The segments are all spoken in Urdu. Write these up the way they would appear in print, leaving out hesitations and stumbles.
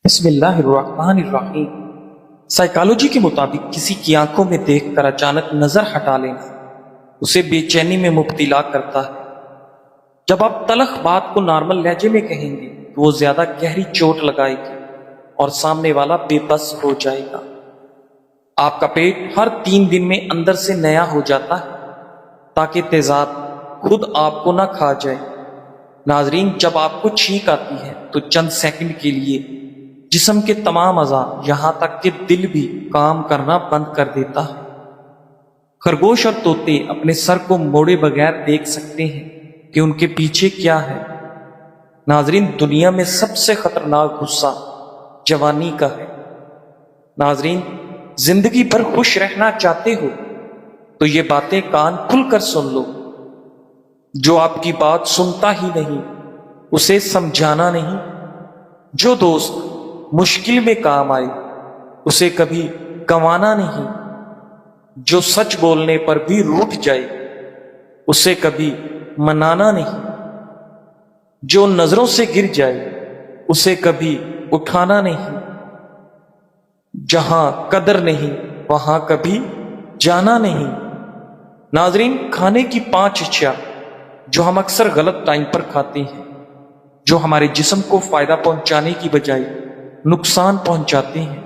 بسم اللہ الرحمن الرحیم۔ سائیکالوجی کے مطابق کسی کی آنکھوں میں دیکھ کر اچانک نظر ہٹا لینا اسے بے چینی میں مبتلا کرتا ہے۔ جب آپ تلخ بات کو نارمل لہجے میں کہیں گے تو وہ زیادہ گہری چوٹ لگائے گی اور سامنے والا بے بس ہو جائے گا۔ آپ کا پیٹ ہر 3 دن میں اندر سے نیا ہو جاتا ہے تاکہ تیزاب خود آپ کو نہ کھا جائے۔ ناظرین، جب آپ کو چھینک آتی ہے تو چند سیکنڈ کے لیے جسم کے تمام اعضاء یہاں تک کہ دل بھی کام کرنا بند کر دیتا ہے۔ خرگوش اور طوطے اپنے سر کو موڑے بغیر دیکھ سکتے ہیں کہ ان کے پیچھے کیا ہے۔ ناظرین، دنیا میں سب سے خطرناک غصہ جوانی کا ہے۔ ناظرین، زندگی بھر خوش رہنا چاہتے ہو تو یہ باتیں کان کھل کر سن لو۔ جو آپ کی بات سنتا ہی نہیں اسے سمجھانا نہیں۔ جو دوست مشکل میں کام آئے اسے کبھی گنوانا نہیں۔ جو سچ بولنے پر بھی روٹھ جائے اسے کبھی منانا نہیں۔ جو نظروں سے گر جائے اسے کبھی اٹھانا نہیں۔ جہاں قدر نہیں وہاں کبھی جانا نہیں۔ ناظرین، کھانے کی 5 اشیاء جو ہم اکثر غلط ٹائم پر کھاتے ہیں، جو ہمارے جسم کو فائدہ پہنچانے کی بجائے نقصان پہنچاتے ہیں۔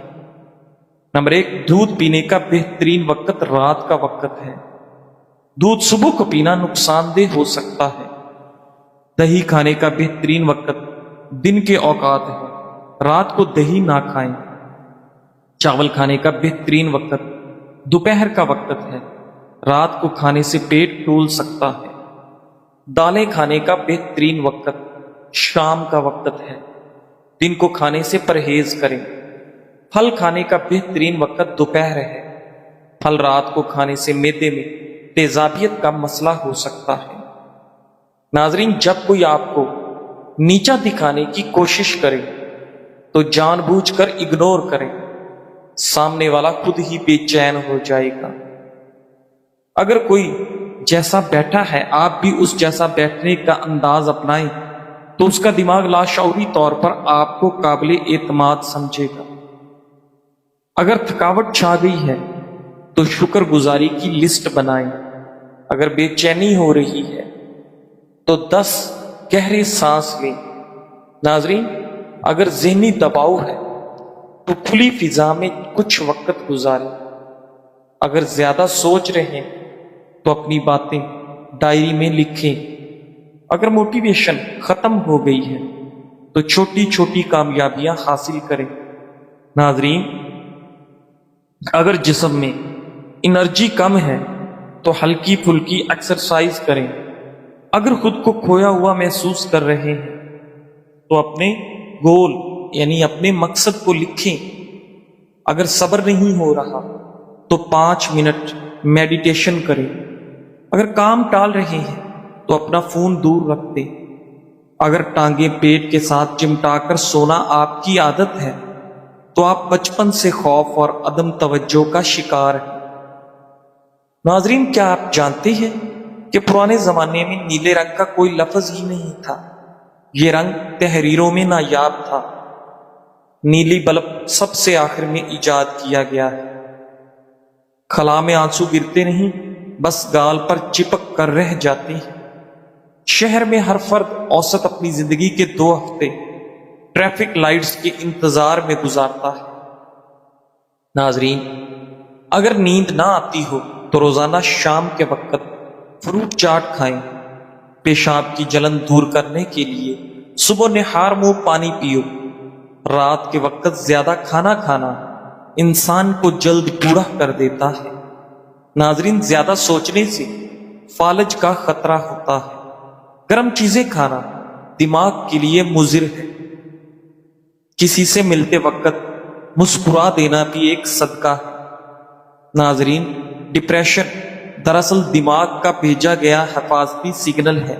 نمبر 1، دودھ پینے کا بہترین وقت رات کا وقت ہے۔ دودھ صبح کو پینا نقصان دہ ہو سکتا ہے۔ دہی کھانے کا بہترین وقت دن کے اوقات ہے، رات کو دہی نہ کھائیں۔ چاول کھانے کا بہترین وقت دوپہر کا وقت ہے، رات کو کھانے سے پیٹ ٹول سکتا ہے۔ دالیں کھانے کا بہترین وقت شام کا وقت ہے، دن کو کھانے سے پرہیز کریں۔ پھل کھانے کا بہترین وقت دوپہر ہے، پھل رات کو کھانے سے معدے میں تیزابیت کا مسئلہ ہو سکتا ہے۔ ناظرین، جب کوئی آپ کو نیچا دکھانے کی کوشش کرے تو جان بوجھ کر اگنور کریں، سامنے والا خود ہی بے چین ہو جائے گا۔ اگر کوئی جیسا بیٹھا ہے آپ بھی اس جیسا بیٹھنے کا انداز اپنائیں تو اس کا دماغ لاشعوری طور پر آپ کو قابل اعتماد سمجھے گا۔ اگر تھکاوٹ چھا گئی ہے تو شکر گزاری کی لسٹ بنائیں۔ اگر بے چینی ہو رہی ہے تو 10 گہرے سانس لیں۔ ناظرین، اگر ذہنی دباؤ ہے تو کھلی فضا میں کچھ وقت گزاریں۔ اگر زیادہ سوچ رہے ہیں تو اپنی باتیں ڈائری میں لکھیں۔ اگر موٹیویشن ختم ہو گئی ہے تو چھوٹی چھوٹی کامیابیاں حاصل کریں۔ ناظرین، اگر جسم میں انرجی کم ہے تو ہلکی پھلکی ایکسرسائز کریں۔ اگر خود کو کھویا ہوا محسوس کر رہے ہیں تو اپنے گول یعنی اپنے مقصد کو لکھیں۔ اگر صبر نہیں ہو رہا تو 5 منٹ میڈیٹیشن کریں۔ اگر کام ٹال رہے ہیں تو اپنا فون دور رکھ دیں۔ اگر ٹانگیں پیٹ کے ساتھ چمٹا کر سونا آپ کی عادت ہے تو آپ بچپن سے خوف اور عدم توجہ کا شکار ہیں۔ ناظرین، کیا آپ جانتے ہیں کہ پرانے زمانے میں نیلے رنگ کا کوئی لفظ ہی نہیں تھا؟ یہ رنگ تحریروں میں نایاب تھا۔ نیلی بلب سب سے آخر میں ایجاد کیا گیا ہے۔ خلا میں آنسو گرتے نہیں، بس گال پر چپک کر رہ جاتے ہیں۔ شہر میں ہر فرد اوسط اپنی زندگی کے 2 ہفتے ٹریفک لائٹس کے انتظار میں گزارتا ہے۔ ناظرین، اگر نیند نہ آتی ہو تو روزانہ شام کے وقت فروٹ چاٹ کھائیں۔ پیشاب کی جلن دور کرنے کے لیے صبح نہار منہ پانی پیو۔ رات کے وقت زیادہ کھانا کھانا انسان کو جلد بوڑھا کر دیتا ہے۔ ناظرین، زیادہ سوچنے سے فالج کا خطرہ ہوتا ہے۔ گرم چیزیں کھانا دماغ کے لیے مضر ہے۔ کسی سے ملتے وقت مسکرا دینا بھی ایک صدقہ ہے۔ ناظرین، ڈپریشن دراصل دماغ کا بھیجا گیا حفاظتی سگنل ہے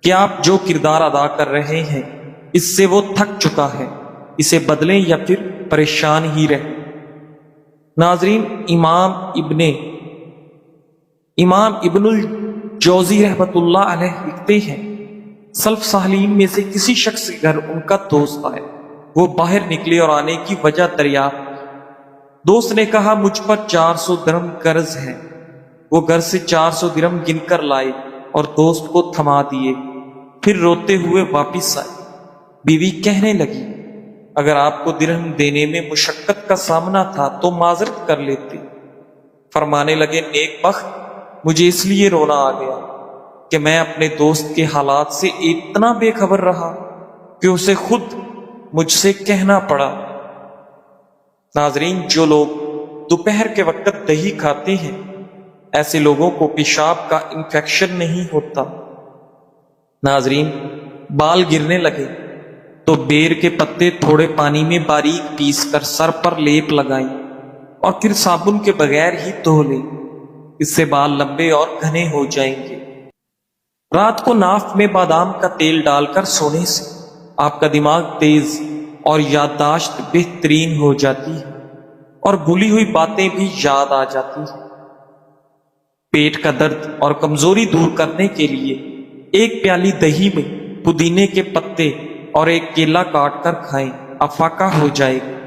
کہ آپ جو کردار ادا کر رہے ہیں اس سے وہ تھک چکا ہے، اسے بدلیں یا پھر پریشان ہی رہیں۔ ناظرین، امام ابن الجوزی رحمت اللہ علیہ لکھتے ہیں، سلف صالحین میں سے کسی شخص کے گھر ان کا دوست آئے وہ باہر نکلے اور آنے کی وجہ دریافت کی۔ دوست نے کہا مجھ پر 400 درہم قرض ہے۔ وہ گھر سے 400 درہم گن کر لائے اور دوست کو تھما دیے، پھر روتے ہوئے واپس آئے۔ بیوی کہنے لگی اگر آپ کو درہم دینے میں مشقت کا سامنا تھا تو معذرت کر لیتے۔ فرمانے لگے نیک بخت، مجھے اس لیے رونا آ گیا کہ میں اپنے دوست کے حالات سے اتنا بے خبر رہا کہ اسے خود مجھ سے کہنا پڑا۔ ناظرین، جو لوگ دوپہر کے وقت دہی کھاتے ہیں ایسے لوگوں کو پیشاب کا انفیکشن نہیں ہوتا۔ ناظرین، بال گرنے لگے تو بیر کے پتے تھوڑے پانی میں باریک پیس کر سر پر لیپ لگائیں اور پھر صابن کے بغیر ہی دھو لیں، اس سے بال لمبے اور گھنے ہو جائیں گے۔ رات کو ناف میں بادام کا تیل ڈال کر سونے سے آپ کا دماغ تیز اور یادداشت بہترین ہو جاتی ہے اور بھولی ہوئی باتیں بھی یاد آ جاتی ہیں۔ پیٹ کا درد اور کمزوری دور کرنے کے لیے ایک پیالی دہی میں پودینے کے پتے اور ایک کیلا کاٹ کر کھائیں، افاقہ ہو جائے گا۔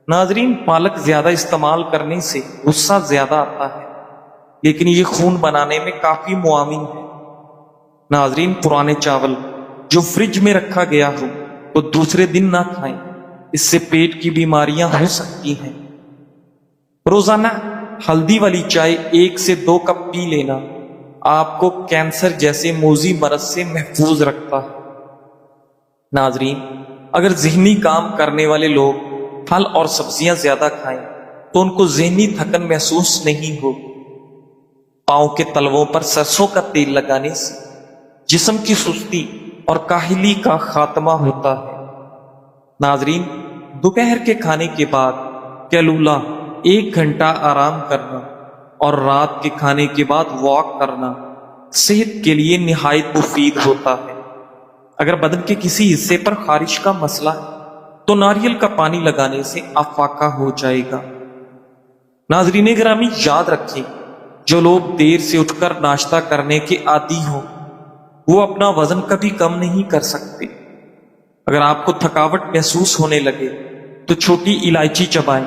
ناظرین، پالک زیادہ استعمال کرنے سے غصہ زیادہ آتا ہے، لیکن یہ خون بنانے میں کافی معاون ہے۔ ناظرین، پرانے چاول جو فریج میں رکھا گیا ہو تو دوسرے دن نہ کھائیں، اس سے پیٹ کی بیماریاں ہو سکتی ہیں۔ روزانہ ہلدی والی چائے 1 سے 2 کپ پی لینا آپ کو کینسر جیسے موذی مرض سے محفوظ رکھتا ہے۔ ناظرین، اگر ذہنی کام کرنے والے لوگ پھل اور سبزیاں زیادہ کھائیں تو ان کو ذہنی تھکن محسوس نہیں ہوگی۔ پاؤں کے تلووں پر سرسوں کا تیل لگانے سے جسم کی سستی اور کاہلی کا خاتمہ ہوتا ہے۔ ناظرین، دوپہر کے کھانے کے بعد کیلولا 1 گھنٹہ آرام کرنا اور رات کے کھانے کے بعد واک کرنا صحت کے لیے نہایت مفید ہوتا ہے۔ اگر بدن کے کسی حصے پر خارش کا مسئلہ ہے تو ناریل کا پانی لگانے سے افاقہ ہو جائے گا۔ ناظرین گرامی، یاد رکھیں جو لوگ دیر سے اٹھ کر ناشتہ کرنے کے عادی ہوں وہ اپنا وزن کبھی کم نہیں کر سکتے۔ اگر آپ کو تھکاوٹ محسوس ہونے لگے تو چھوٹی الائچی چبائیں۔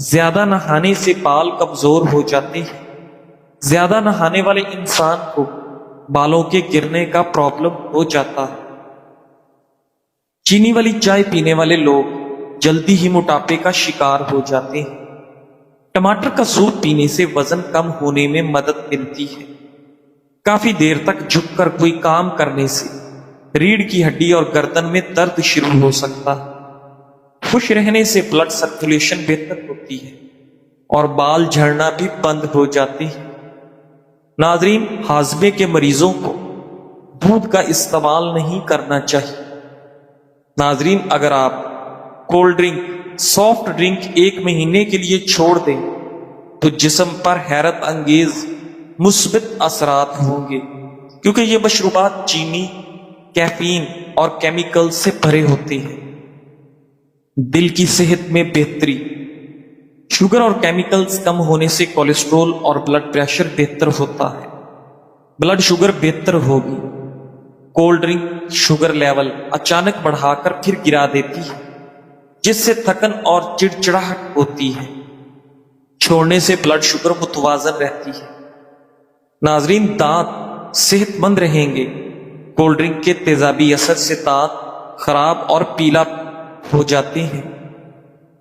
زیادہ نہانے سے بال کمزور ہو جاتے ہیں۔ زیادہ نہانے والے انسان کو بالوں کے گرنے کا پرابلم ہو جاتا ہے۔ چینی والی چائے پینے والے لوگ جلدی ہی موٹاپے کا شکار ہو جاتے ہیں۔ ٹماٹر کا سوپ پینے سے وزن کم ہونے میں مدد ملتی ہے۔ کافی دیر تک جھک کر کوئی کام کرنے سے ریڑھ کی ہڈی اور گردن میں درد شروع ہو سکتا ہے۔ خوش رہنے سے بلڈ سرکولیشن بہتر ہوتی ہے اور بال جھڑنا بھی بند ہو جاتے ہیں۔ ناظرین، ہاضمے کے مریضوں کو دودھ کا استعمال نہیں کرنا چاہیے۔ ناظرین، اگر آپ کولڈ ڈرنک، سافٹ ڈرنک 1 مہینے کے لیے چھوڑ دیں تو جسم پر حیرت انگیز مثبت اثرات ہوں گے، کیونکہ یہ مشروبات چینی، کیفین اور کیمیکل سے بھرے ہوتے ہیں۔ دل کی صحت میں بہتری، شوگر اور کیمیکلز کم ہونے سے کولیسٹرول اور بلڈ پریشر بہتر ہوتا ہے۔ بلڈ شوگر بہتر ہوگی۔ کولڈ ڈرنک شوگر لیول اچانک بڑھا کر پھر گرا دیتی ہے، جس سے تھکن اور چڑچڑاہٹ ہوتی ہے۔ چھوڑنے سے بلڈ شوگر متوازن رہتی ہے۔ ناظرین، دانت صحت مند رہیں گے۔ کولڈ ڈرنک کے تیزابی اثر سے دانت خراب اور پیلا ہو جاتے ہیں۔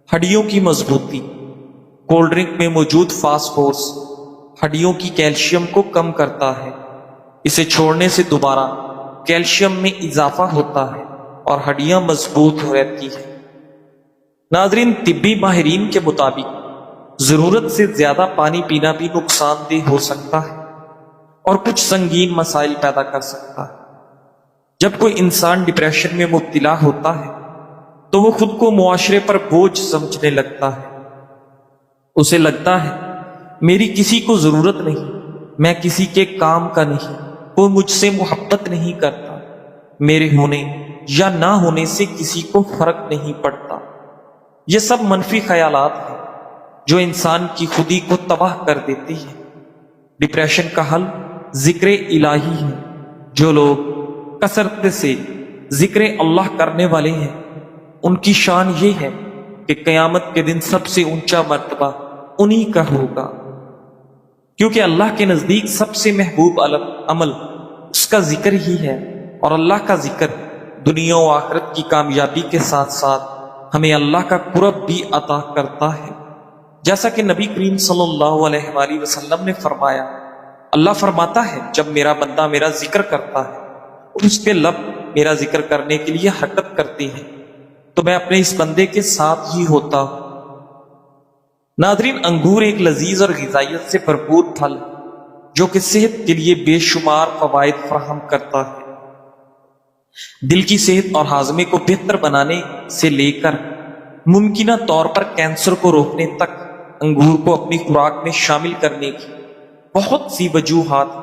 ہڈیوں کی مضبوطی، کولڈ ڈرنک میں موجود فاسفورس ہڈیوں کی کیلشیم کو کم کرتا ہے۔ اسے چھوڑنے سے دوبارہ کیلشیم میں اضافہ ہوتا ہے اور ہڈیاں مضبوط ہو رہتی ہیں۔ ناظرین، طبی ماہرین کے مطابق ضرورت سے زیادہ پانی پینا بھی نقصان دہ ہو سکتا ہے اور کچھ سنگین مسائل پیدا کر سکتا ہے۔ جب کوئی انسان ڈپریشن میں مبتلا ہوتا ہے تو وہ خود کو معاشرے پر بوجھ سمجھنے لگتا ہے۔ اسے لگتا ہے میری کسی کو ضرورت نہیں، میں کسی کے کام کا نہیں، کوئی مجھ سے محبت نہیں کرتا، میرے ہونے یا نہ ہونے سے کسی کو فرق نہیں پڑتا۔ یہ سب منفی خیالات ہیں جو انسان کی خودی کو تباہ کر دیتی ہیں۔ ڈپریشن کا حل ذکر الہی ہے۔ جو لوگ کثرت سے ذکر اللہ کرنے والے ہیں ان کی شان یہ ہے کہ قیامت کے دن سب سے اونچا مرتبہ انہی کا ہوگا، کیونکہ اللہ کے نزدیک سب سے محبوب عمل اس کا ذکر ہی ہے، اور اللہ کا ذکر دنیا و آخرت کی کامیابی کے ساتھ ساتھ ہمیں اللہ کا قرب بھی عطا کرتا ہے، جیسا کہ نبی کریم صلی اللہ علیہ وآلہ وسلم نے فرمایا، اللہ فرماتا ہے جب میرا بندہ میرا ذکر کرتا ہے اور اس کے لب میرا ذکر کرنے کے لیے حرکت کرتے ہیں تو میں اپنے اس بندے کے ساتھ ہی ہوتا ہوں۔ ناظرین، انگور ایک لذیذ اور غذائیت سے بھرپور پھل جو کہ صحت کے لیے بے شمار فوائد فراہم کرتا ہے۔ دل کی صحت اور ہاضمے کو بہتر بنانے سے لے کر ممکنہ طور پر کینسر کو روکنے تک انگور کو اپنی خوراک میں شامل کرنے کی بہت سی وجوہات ہیں،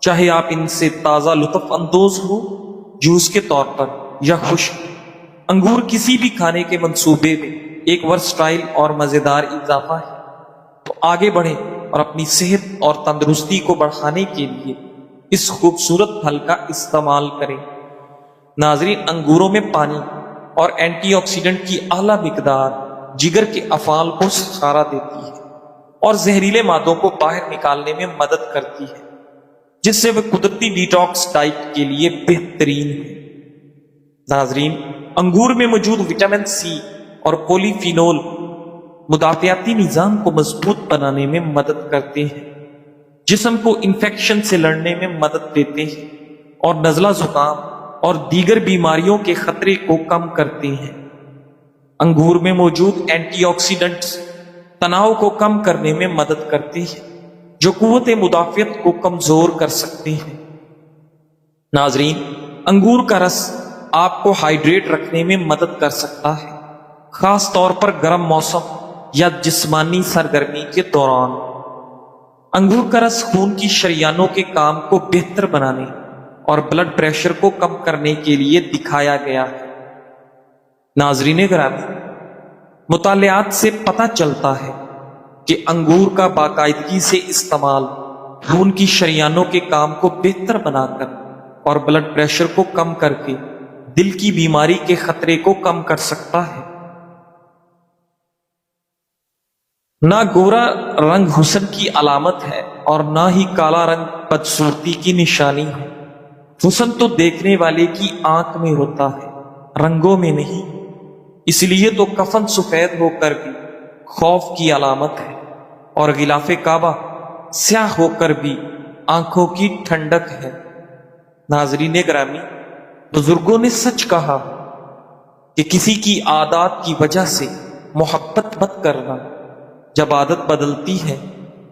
چاہے آپ ان سے تازہ لطف اندوز ہو جوس کے طور پر یا خشک۔ انگور کسی بھی کھانے کے منصوبے میں ایک ورسٹائل اور مزیدار اضافہ ہے، تو آگے بڑھیں اور اپنی صحت اور تندرستی کو بڑھانے کے لیے اس خوبصورت پھل کا استعمال کریں۔ ناظرین، انگوروں میں پانی اور اینٹی آکسیڈنٹ کی اعلیٰ مقدار جگر کے افعال کو سہارا دیتی ہے اور زہریلے مادوں کو باہر نکالنے میں مدد کرتی ہے، جس سے وہ قدرتی ڈیٹاکس ڈائٹ کے لیے بہترین ہے۔ ناظرین، انگور میں موجود وٹامن سی اور پولی فینول مدافعتی نظام کو مضبوط بنانے میں مدد کرتے ہیں، جسم کو انفیکشن سے لڑنے میں مدد دیتے ہیں اور نزلہ زکام اور دیگر بیماریوں کے خطرے کو کم کرتے ہیں۔ انگور میں موجود اینٹی آکسیڈنٹس تناؤ کو کم کرنے میں مدد کرتے ہیں، جو قوت مدافعت کو کمزور کر سکتے ہیں۔ ناظرین، انگور کا رس آپ کو ہائیڈریٹ رکھنے میں مدد کر سکتا ہے، خاص طور پر گرم موسم یا جسمانی سرگرمی کے دوران۔ انگور کا رس خون کی شریانوں کے کام کو بہتر بنانے اور بلڈ پریشر کو کم کرنے کے لیے دکھایا گیا ہے۔ ناظرین گرامی، مطالعات سے پتہ چلتا ہے کہ انگور کا باقاعدگی سے استعمال خون کی شریانوں کے کام کو بہتر بنا کر اور بلڈ پریشر کو کم کر کے دل کی بیماری کے خطرے کو کم کر سکتا ہے۔ نہ گورا رنگ حسن کی علامت ہے اور نہ ہی کالا رنگ بدصورتی کی نشانی ہے۔ حسن تو دیکھنے والے کی آنکھ میں ہوتا ہے، رنگوں میں نہیں۔ اس لیے تو کفن سفید ہو کر بھی خوف کی علامت ہے، اور غلاف کعبہ سیاہ ہو کر بھی آنکھوں کی ٹھنڈک ہے۔ ناظرین گرامی، بزرگوں نے سچ کہا کہ کسی کی عادات کی وجہ سے محبت مت کرنا، جب عادت بدلتی ہے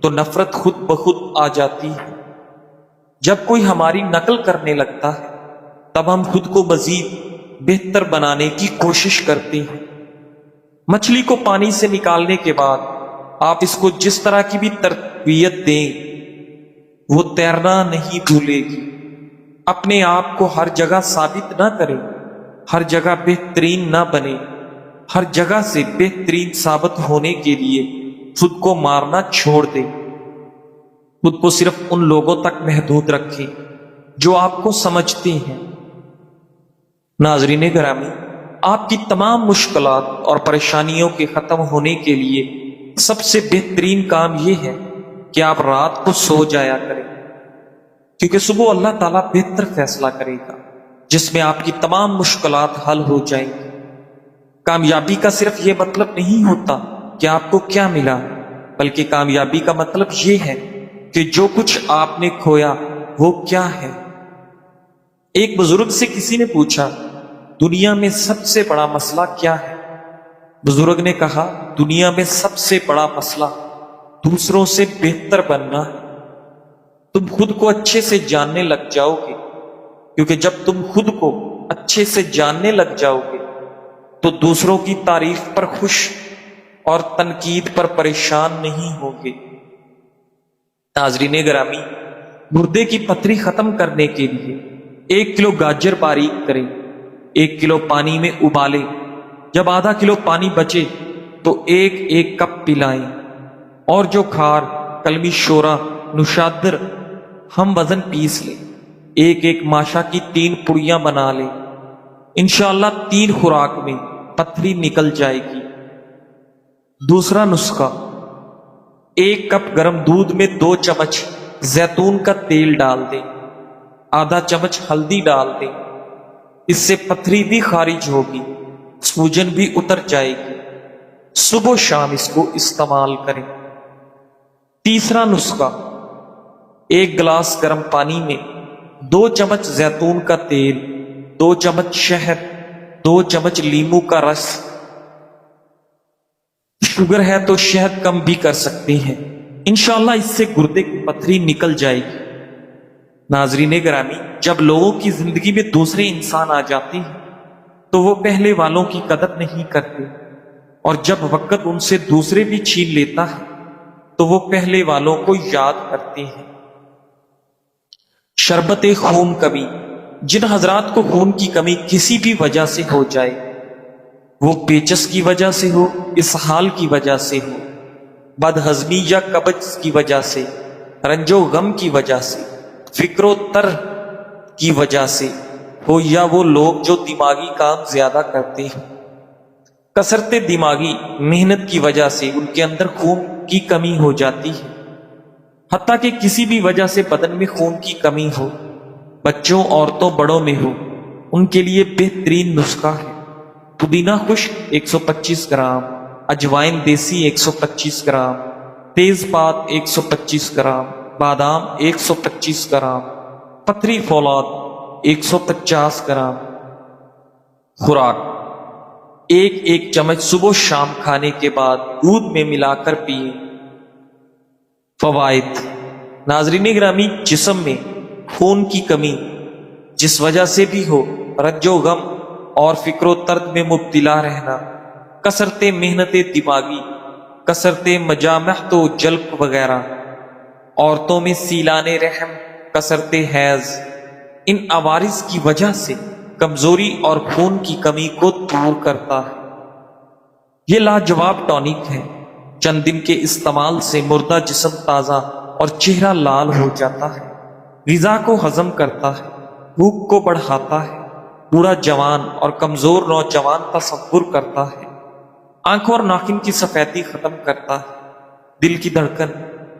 تو نفرت خود بخود آ جاتی ہے۔ جب کوئی ہماری نقل کرنے لگتا ہے تب ہم خود کو مزید بہتر بنانے کی کوشش کرتے ہیں۔ مچھلی کو پانی سے نکالنے کے بعد آپ اس کو جس طرح کی بھی تربیت دیں وہ تیرنا نہیں بھولے گی۔ اپنے آپ کو ہر جگہ ثابت نہ کریں، ہر جگہ بہترین نہ بنے، ہر جگہ سے بہترین ثابت ہونے کے لیے خود کو مارنا چھوڑ دیں۔ خود کو صرف ان لوگوں تک محدود رکھیں جو آپ کو سمجھتے ہیں۔ ناظرین گرامی، آپ کی تمام مشکلات اور پریشانیوں کے ختم ہونے کے لیے سب سے بہترین کام یہ ہے کہ آپ رات کو سو جایا کریں، کیونکہ صبح اللہ تعالیٰ بہتر فیصلہ کرے گا جس میں آپ کی تمام مشکلات حل ہو جائیں گی۔ کامیابی کا صرف یہ مطلب نہیں ہوتا کہ آپ کو کیا ملا، بلکہ کامیابی کا مطلب یہ ہے کہ جو کچھ آپ نے کھویا وہ کیا ہے۔ ایک بزرگ سے کسی نے پوچھا، دنیا میں سب سے بڑا مسئلہ کیا ہے؟ بزرگ نے کہا، دنیا میں سب سے بڑا مسئلہ دوسروں سے بہتر بننا ہے۔ تم خود کو اچھے سے جاننے لگ جاؤ گے، کیونکہ جب تم خود کو اچھے سے جاننے لگ جاؤ گے تو دوسروں کی تعریف پر خوش اور تنقید پر پریشان نہیں ہوگے۔ ناظرین گرامی، گردے کی پتھری ختم کرنے کے لیے 1 کلو گاجر باریک کریں، 1 کلو پانی میں ابالیں، جب آدھا کلو پانی بچے تو 1 کپ پلائیں، اور جو کھار، کلمی شورا، نشادر ہم وزن پیس لیں، 1 ماشا کی 3 پڑیاں بنا لیں، انشاءاللہ 3 خوراک میں پتھری نکل جائے گی۔ دوسرا نسخہ، 1 کپ گرم دودھ میں 2 چمچ زیتون کا تیل ڈال دیں، آدھا چمچ ہلدی ڈال دیں، اس سے پتھری بھی خارج ہوگی، سوجن بھی اتر جائے گی۔ صبح و شام اس کو استعمال کریں۔ تیسرا نسخہ، 1 گلاس گرم پانی میں 2 چمچ زیتون کا تیل، 2 چمچ شہد، 2 چمچ لیموں کا رس، شوگر ہے تو شہد کم بھی کر سکتے ہیں، انشاءاللہ اس سے گردے کی پتھری نکل جائے گی۔ ناظرین گرامی، جب لوگوں کی زندگی میں دوسرے انسان آ جاتے ہیں تو وہ پہلے والوں کی قدر نہیں کرتے، اور جب وقت ان سے دوسرے بھی چھین لیتا ہے تو وہ پہلے والوں کو یاد کرتے ہیں۔ شربت خون کمی، جن حضرات کو خون کی کمی کسی بھی وجہ سے ہو جائے، وہ پیچس کی وجہ سے ہو، اسہال کی وجہ سے ہو، بد ہضمی یا قبض کی وجہ سے، رنج و غم کی وجہ سے، فکر و تر کی وجہ سے ہو، یا وہ لوگ جو دماغی کام زیادہ کرتے ہیں، کثرت دماغی محنت کی وجہ سے ان کے اندر خون کی کمی ہو جاتی ہے، حتیٰ کہ کسی بھی وجہ سے بدن میں خون کی کمی ہو، بچوں، عورتوں، بڑوں میں ہو، ان کے لیے بہترین نسخہ ہے پودینہ خشک 125 گرام، اجوائن دیسی 125 گرام، تیز پات 125 گرام، بادام 125 گرام، پتھری فولاد 150 گرام۔ خوراک، 1 چمچ صبح و شام کھانے کے بعد دودھ میں ملا کر پئیں۔ فوائد، ناظرین گرامی، جسم میں خون کی کمی جس وجہ سے بھی ہو، رنج و غم اور فکر و ترد میں مبتلا رہنا، کثرت محنت دماغی، کثرت مجامعت و جلق وغیرہ، عورتوں میں سیلان رحم، کثرت حیض، ان عوارض کی وجہ سے کمزوری اور خون کی کمی کو دور کرتا ہے۔ یہ لاجواب ٹونک ہے، چند دن کے استعمال سے مردہ جسم تازہ اور چہرہ لال ہو جاتا ہے، غذا کو ہضم کرتا ہے، بھوک کو بڑھاتا ہے، بوڑھا جوان اور کمزور نوجوان تصور کرتا ہے، آنکھوں اور ناخن کی سفیدی ختم کرتا ہے، دل کی دھڑکن،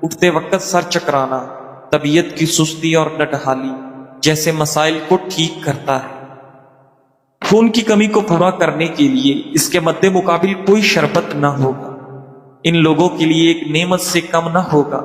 اٹھتے وقت سر چکرانا، طبیعت کی سستی اور نڈھالی جیسے مسائل کو ٹھیک کرتا ہے۔ خون کی کمی کو پورا کرنے کے لیے اس کے مد مقابل کوئی شربت نہ ہوگا، ان لوگوں کے لیے ایک نعمت سے کم نہ ہوگا۔